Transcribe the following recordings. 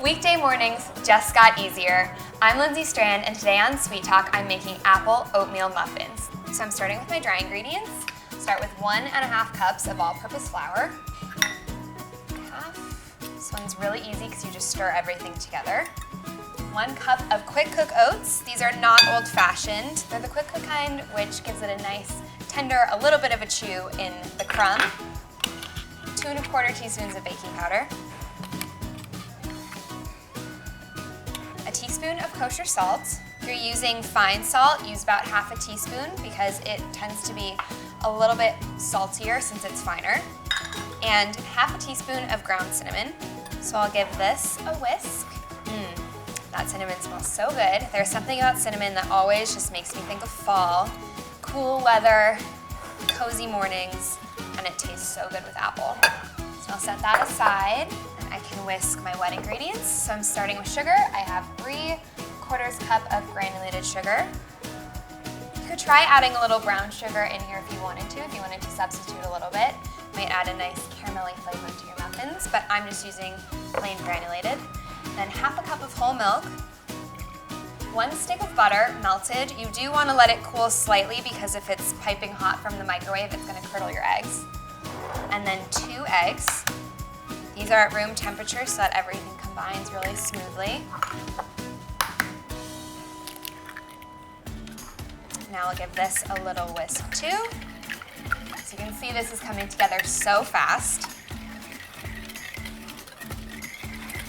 Weekday mornings just got easier. I'm Lindsay Strand, and today on Sweet Talk, I'm making apple oatmeal muffins. So I'm starting with my dry ingredients. Start with 1.5 cups of all-purpose flour. This one's really easy because you just stir everything together. 1 cup of quick cook oats. These are not old-fashioned. They're the quick cook kind, which gives it a nice, tender, a little bit of a chew in the crumb. 2¼ teaspoons of baking powder. A teaspoon of kosher salt. If you're using fine salt, use about ½ teaspoon because it tends to be a little bit saltier since it's finer. And ½ teaspoon of ground cinnamon. So I'll give this a whisk. That cinnamon smells so good. There's something about cinnamon that always just makes me think of fall, cool weather, cozy mornings, and it tastes so good with apple. So I'll set that aside, and I can whisk my wet ingredients. So I'm starting with sugar. I have 3/4 cup of granulated sugar. You could try adding a little brown sugar in here if you wanted to substitute a little bit. Might add a nice caramelly flavor to your muffins, but I'm just using plain granulated. Then ½ cup of whole milk, 1 stick of butter melted. You do want to let it cool slightly because if it's piping hot from the microwave, it's going to curdle your eggs. And then 2 eggs. These are at room temperature so that everything combines really smoothly. Now I'll give this a little whisk too. So you can see this is coming together so fast.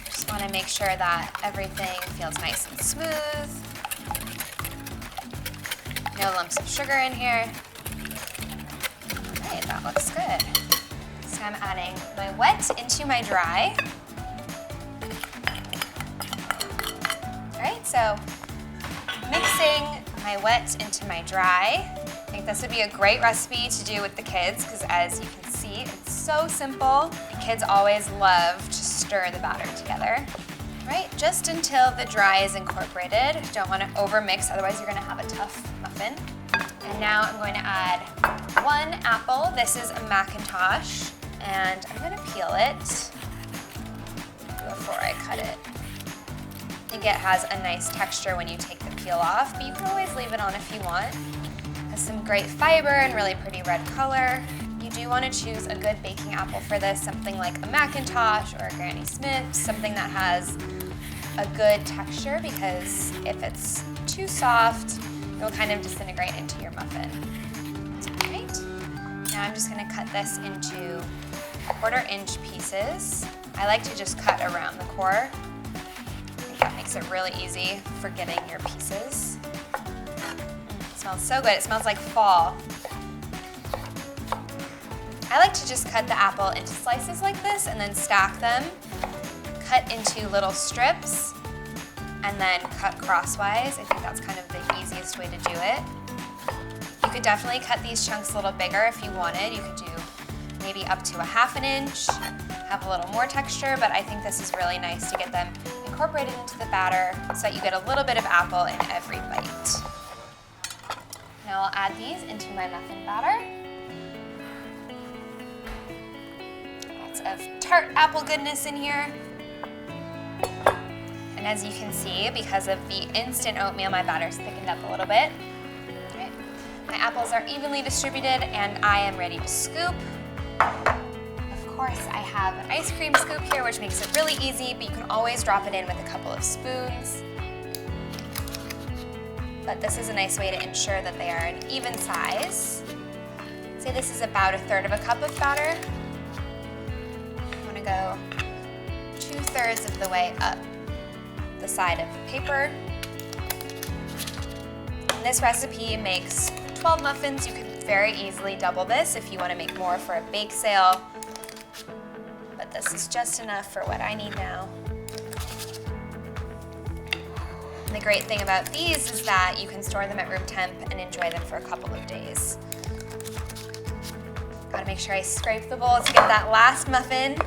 Just want to make sure that everything feels nice and smooth. No lumps of sugar in here. Okay, that looks good. So I'm adding my wet into my dry. All right, so mixing my wet into my dry. I think this would be a great recipe to do with the kids because as you can see, it's so simple. The kids always love to stir the batter together. Right, just until the dry is incorporated. Don't want to overmix, otherwise you're going to have a tough muffin. And now I'm going to add 1 apple. This is a Macintosh, and I'm going to peel it before I cut it. I think it has a nice texture when you take the peel off, but you can always leave it on if you want. It has some great fiber and really pretty red color. You do want to choose a good baking apple for this, something like a Macintosh or a Granny Smith, something that has a good texture because if it's too soft, it'll kind of disintegrate into your muffin. All right, now I'm just going to cut this into 1/4-inch pieces. I like to just cut around the core. I think that makes it really easy for getting your pieces. It smells so good. It smells like fall. I like to just cut the apple into slices like this and then stack them, cut into little strips, and then cut crosswise. I think that's kind of the easiest way to do it. You could definitely cut these chunks a little bigger if you wanted. You could do maybe up to ½ inch, have a little more texture, but I think this is really nice to get them incorporated into the batter so that you get a little bit of apple in every bite. Now I'll add these into my muffin batter. Of tart apple goodness in here. And as you can see, because of the instant oatmeal, my batter's thickened up a little bit. Okay. My apples are evenly distributed and I am ready to scoop. Of course, I have an ice cream scoop here, which makes it really easy, but you can always drop it in with a couple of spoons. But this is a nice way to ensure that they are an even size. Say this is about 1/3 cup of batter. Go 2/3 of the way up the side of the paper. And this recipe makes 12 muffins. You could very easily double this if you want to make more for a bake sale. But this is just enough for what I need now. And the great thing about these is that you can store them at room temp and enjoy them for a couple of days. Gotta make sure I scrape the bowl to get that last muffin.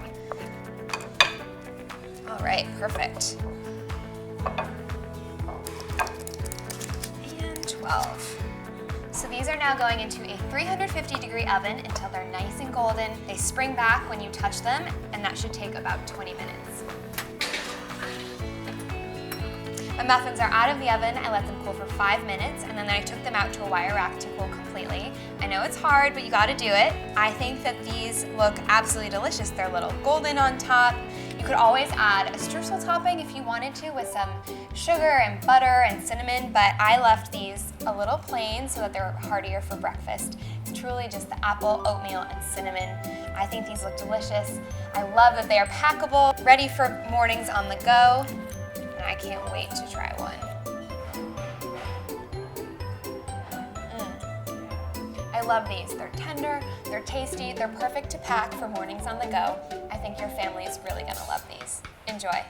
All right, perfect. And 12. So these are now going into a 350-degree oven until they're nice and golden. They spring back when you touch them, and that should take about 20 minutes. My muffins are out of the oven. I let them cool for 5 minutes, and then I took them out to a wire rack to cool completely. I know it's hard, but you gotta do it. I think that these look absolutely delicious. They're a little golden on top. You could always add a streusel topping if you wanted to with some sugar and butter and cinnamon, but I left these a little plain so that they're heartier for breakfast. It's truly just the apple, oatmeal, and cinnamon. I think these look delicious. I love that they are packable, ready for mornings on the go, and I can't wait to try one. I love these. They're tender, they're tasty, they're perfect to pack for mornings on the go. I think your family is really gonna love these. Enjoy.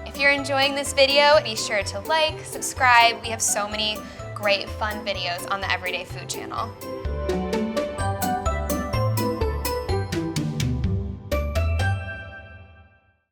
If you're enjoying this video, be sure to like, subscribe. We have so many great fun videos on the Everyday Food channel.